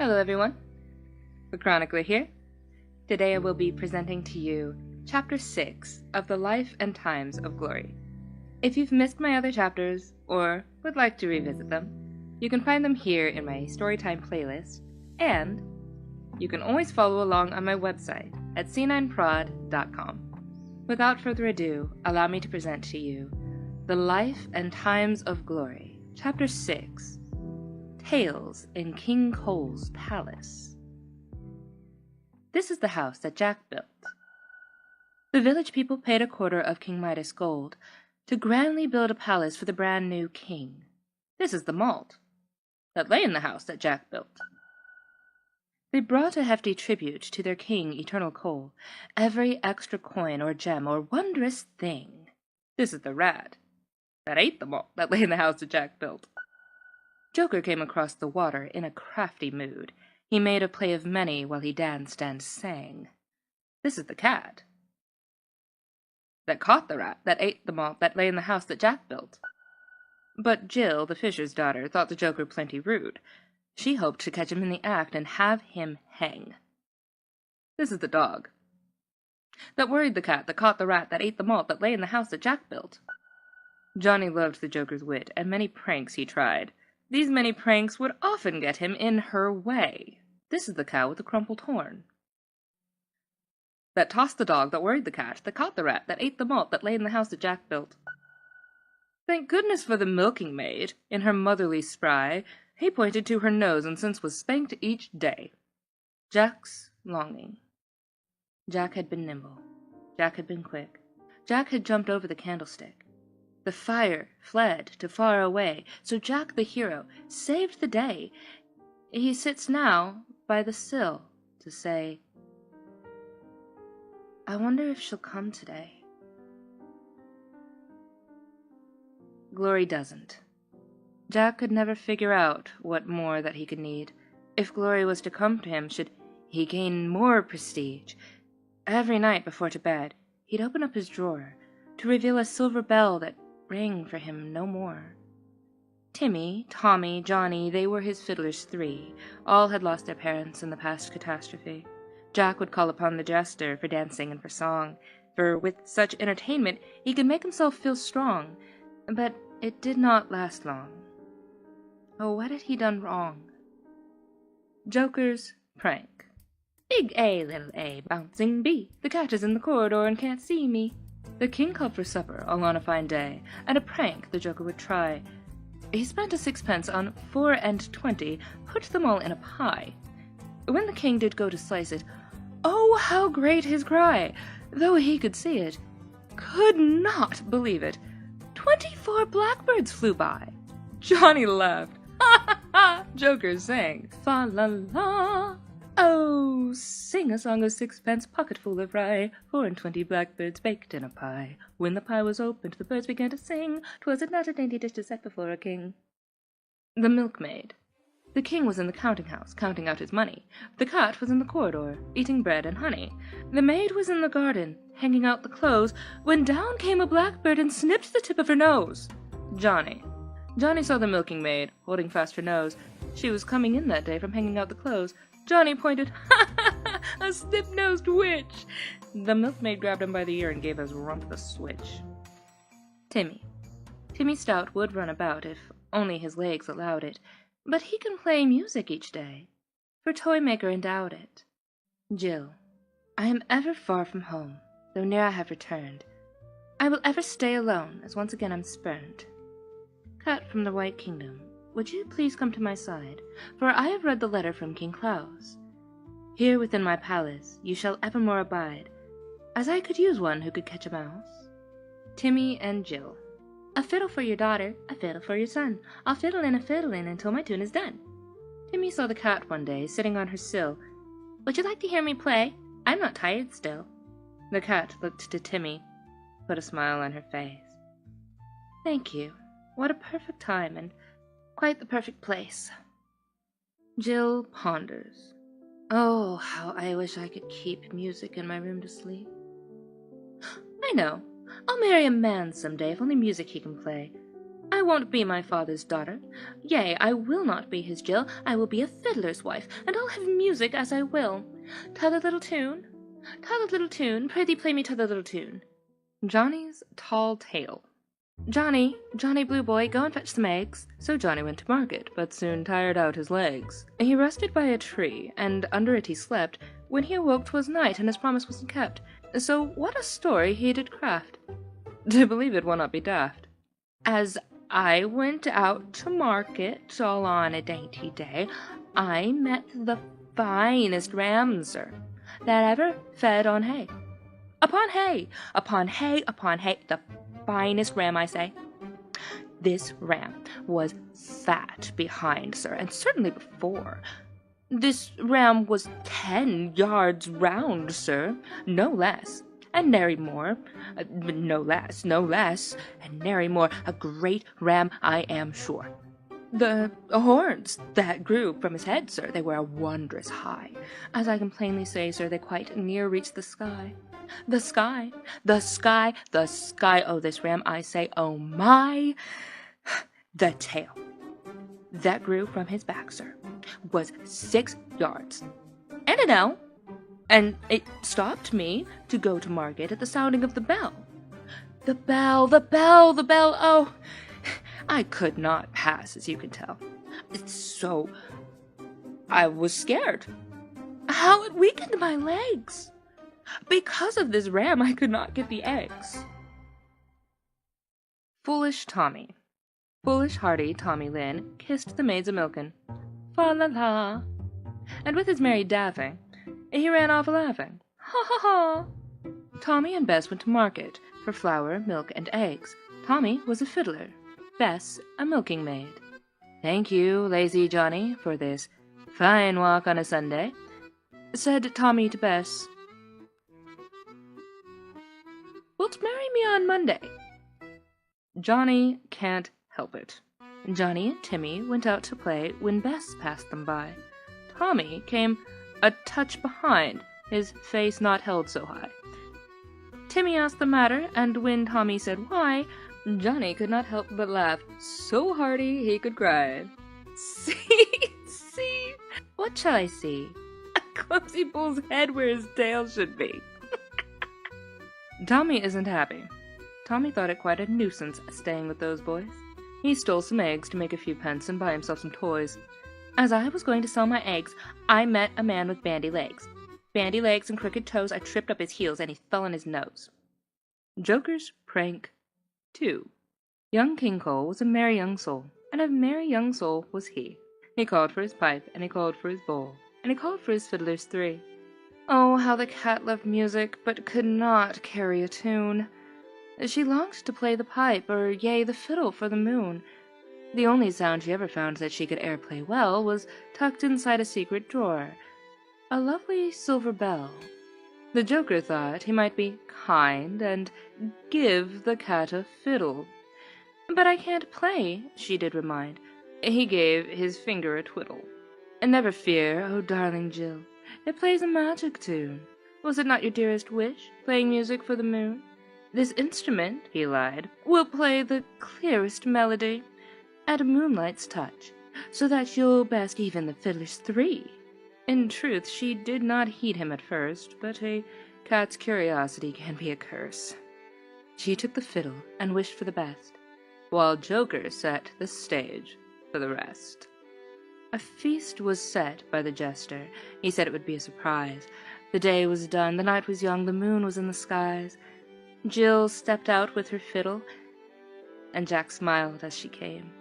Hello everyone, the Chronicler here. Today I will be presenting to you Chapter 6 of the Life and Times of Glory. If you've missed my other chapters, or would like to revisit them, you can find them here in my Storytime playlist, and you can always follow along on my website at c9prod.com. Without further ado, allow me to present to you The Life and Times of Glory, Chapter 6, Tales in King Cole's Palace. This is the house that Jack built. The village people paid a quarter of King Midas gold to grandly build a palace for the brand new king. This is the malt that lay in the house that Jack built. They brought a hefty tribute to their king, Eternal Cole, every extra coin or gem or wondrous thing. This is the rat that ate the malt that lay in the house that Jack built. Joker came across the water in a crafty mood. He made a play of many while he danced and sang. This is the cat that caught the rat that ate the malt that lay in the house that Jack built. But Jill, the fisher's daughter, thought the Joker plenty rude. She hoped to catch him in the act and have him hang. This is the dog that worried the cat that caught the rat that ate the malt that lay in the house that Jack built. Johnny loved the Joker's wit, and many pranks he tried. These many pranks would often get him in her way. This is the cow with the crumpled horn that tossed the dog that worried the cat that caught the rat that ate the malt that lay in the house that Jack built. Thank goodness for the milking maid. In her motherly spry, he pointed to her nose and since was spanked each day. Jack's longing. Jack had been nimble. Jack had been quick. Jack had jumped over the candlestick. The fire fled to far away, so Jack the hero saved the day. He sits now by the sill to say, I wonder if she'll come today. Glory doesn't. Jack could never figure out what more that he could need. If Glory was to come to him, should he gain more prestige? Every night before to bed, he'd open up his drawer to reveal a silver bell that rang for him no more. Timmy, Tommy, Johnny, they were his fiddlers three. All had lost their parents in the past catastrophe. Jack would call upon the jester for dancing and for song, for with such entertainment he could make himself feel strong. But it did not last long. Oh, what had he done wrong? Joker's prank. Big A, little A, bouncing B. The cat is in the corridor and can't see me. The king called for supper, all on a fine day, and a prank the Joker would try. He spent a sixpence on 4 and 20, put them all in a pie. When the king did go to slice it, oh, how great his cry! Though he could see it, could not believe it. 24 blackbirds flew by. Johnny laughed. Ha ha ha! Joker sang. Fa la la! Oh, sing a song of sixpence, pocketful of rye, 4 and 20 blackbirds baked in a pie. When the pie was opened, the birds began to sing. 'Twas not a dainty dish to set before a king. The milkmaid. The king was in the counting house, counting out his money. The cat was in the corridor, eating bread and honey. The maid was in the garden, hanging out the clothes, when down came a blackbird and snipped the tip of her nose. Johnny. Johnny saw the milking maid, holding fast her nose. She was coming in that day from hanging out the clothes. Johnny pointed, ha ha ha, a snip-nosed witch! The milkmaid grabbed him by the ear and gave his rump the switch. Timmy. Timmy Stout would run about if only his legs allowed it, but he can play music each day, for Toymaker endowed it. Jill. I am ever far from home, though near I have returned. I will ever stay alone, as once again I'm spurned. Cat from the White Kingdom. Would you please come to my side, for I have read the letter from King Klaus. Here within my palace you shall evermore abide, as I could use one who could catch a mouse. Timmy and Jill. A fiddle for your daughter, a fiddle for your son. I'll fiddle in a fiddle in until my tune is done. Timmy saw the cat one day sitting on her sill. Would you like to hear me play? I'm not tired still. The cat looked to Timmy, put a smile on her face. Thank you. What a perfect time and quite the perfect place. Jill ponders. Oh, how I wish I could keep music in my room to sleep. I know. I'll marry a man someday if only music he can play. I won't be my father's daughter. Yea, I will not be his Jill. I will be a fiddler's wife, and I'll have music as I will. T'other little tune, prithee play me t'other little tune. Johnny's tall tale. Johnny, Johnny Blue Boy, go and fetch some eggs. So Johnny went to market, but soon tired out his legs. He rested by a tree, and under it he slept. When he awoke 'twas night, and his promise wasn't kept. So what a story he did craft. To believe it will not be daft. As I went out to market, all on a dainty day, I met the finest ram, sir, that ever fed on hay. Upon hay, upon hay, upon hay, the finest ram, I say. This ram was fat behind, sir, and certainly before. This ram was 10 yards round, sir, no less, and nary more, no less, and nary more, a great ram, I am sure. The horns that grew from his head, sir, they were a wondrous high. As I can plainly say, sir, they quite near reached the sky. The sky, the sky, the sky, oh, this ram, I say, oh my. The tail that grew from his back, sir, was 6 yards and an ell, and it stopped me to go to market at the sounding of the bell. The bell, the bell, the bell, oh, I could not pass, as you can tell. So I was scared. How it weakened my legs. Because of this ram, I could not get the eggs. Foolish Tommy. Foolish hearty Tommy Lin kissed the maids a-milkin', fa-la-la, and with his merry daffing, he ran off a-laughing, ha-ha-ha. Tommy and Bess went to market for flour, milk, and eggs. Tommy was a fiddler, Bess a milking maid. "Thank you, lazy Johnny, for this fine walk on a Sunday," said Tommy to Bess. "Wilt marry me on Monday?" Johnny can't help it. Johnny and Timmy went out to play when Bess passed them by. Tommy came a touch behind, his face not held so high. Timmy asked the matter, and when Tommy said why, Johnny could not help but laugh so hearty he could cry. See, what shall I see? A clumsy bull's head where his tail should be. Tommy isn't happy. Tommy thought it quite a nuisance staying with those boys. He stole some eggs to make a few pence and buy himself some toys. As I was going to sell my eggs, I met a man with bandy legs. Bandy legs and crooked toes, I tripped up his heels, and he fell on his nose. Joker's Prank 2. Young King Cole was a merry young soul, and a merry young soul was he. He called for his pipe, and he called for his bowl, and he called for his fiddlers 3. Oh, how the cat loved music, but could not carry a tune. She longed to play the pipe, or yea, the fiddle for the moon. The only sound she ever found that she could e'er play well was tucked inside a secret drawer, a lovely silver bell. The Joker thought he might be kind and give the cat a fiddle. "But I can't play," she did remind. He gave his finger a twiddle. "And never fear, oh darling Jill, it plays a magic tune. Was it not your dearest wish, playing music for the moon? This instrument," he lied, "will play the clearest melody at moonlight's touch, so that you'll best even the fiddler's 3. In truth, she did not heed him at first, but a cat's curiosity can be a curse. She took the fiddle and wished for the best, while Joker set the stage for the rest. A feast was set by the jester. He said it would be a surprise. The day was done, the night was young, the moon was in the skies. Jill stepped out with her fiddle, and Jack smiled as she came.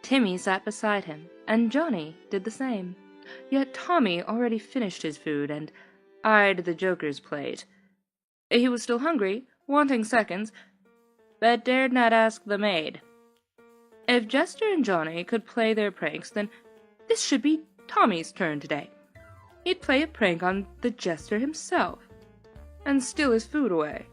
Timmy sat beside him, and Johnny did the same. Yet Tommy already finished his food, and eyed the Joker's plate. He was still hungry, wanting seconds, but dared not ask the maid. If Jester and Johnny could play their pranks, then this should be Tommy's turn today. He'd play a prank on the Jester himself, and steal his food away.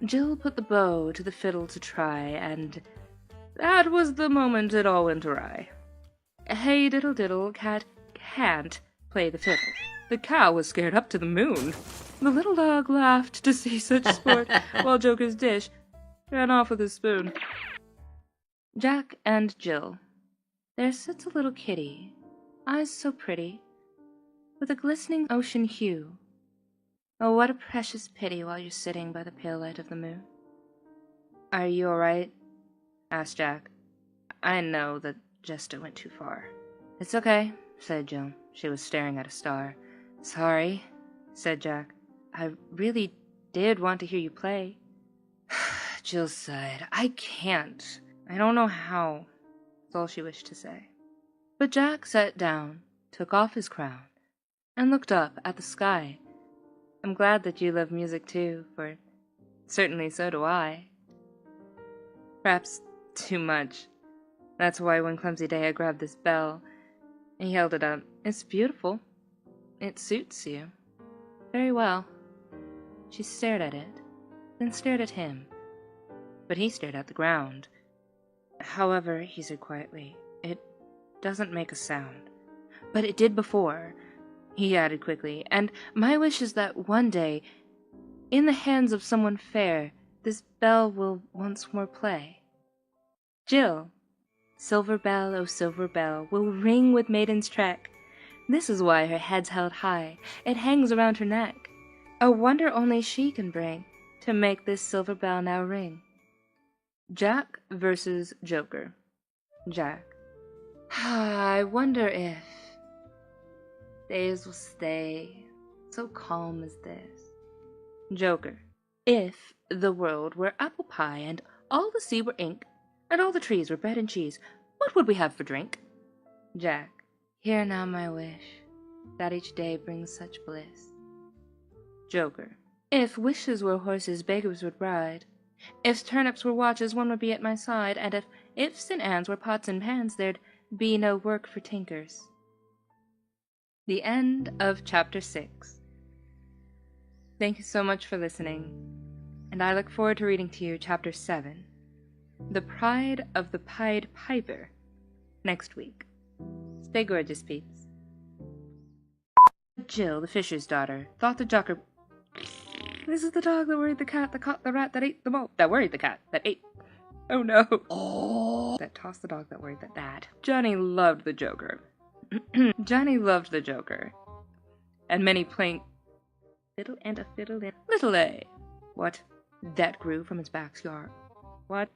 Jill put the bow to the fiddle to try, and that was the moment it all went awry. Hey diddle diddle, cat can't play the fiddle. The cow was scared up to the moon. The little dog laughed to see such sport, while Joker's dish ran off with his spoon. Jack and Jill. There sits a little kitty, eyes so pretty, with a glistening ocean hue. Oh, what a precious pity while you're sitting by the pale light of the moon. Are you all right? Asked Jack. I know that Jester went too far. It's okay, said Jill. She was staring at a star. Sorry, said Jack. I really did want to hear you play. Jill sighed. I can't. I don't know how. That's all she wished to say. But Jack sat down, took off his crown, and looked up at the sky. I'm glad that you love music too, for certainly so do I. Perhaps too much. That's why one clumsy day I grabbed this bell. He held it up. It's beautiful. It suits you. Very well. She stared at it, then stared at him. But he stared at the ground. However, he said quietly, it doesn't make a sound. But it did before, he added quickly, and my wish is that one day, in the hands of someone fair, this bell will once more play. Jill, silver bell, oh silver bell, will ring with maiden's track. This is why her head's held high, it hangs around her neck. A wonder only she can bring, to make this silver bell now ring. Jack versus Joker. Jack. I wonder if days will stay so calm as this. Joker. If the world were apple pie, and all the sea were ink, and all the trees were bread and cheese, what would we have for drink? Jack. Hear now my wish, that each day brings such bliss. Joker. If wishes were horses, beggars would ride. If turnips were watches, one would be at my side, and if ifs and ands were pots and pans, there'd be no work for tinkers. The end of Chapter 6. Thank you so much for listening, and I look forward to reading to you Chapter 7, The Pride of the Pied Piper, next week. Stay gorgeous, peeps. Jill, the fisher's daughter, thought the Joker... This is the dog that worried the cat, that caught the rat, that ate the mole. That worried the cat, that ate... Oh no. Oh. That tossed the dog, that worried the dad. Johnny loved the Joker. Johnny loved the Joker. And many playing... Fiddle and a fiddle in... Little A. What? That grew from his backyard. What?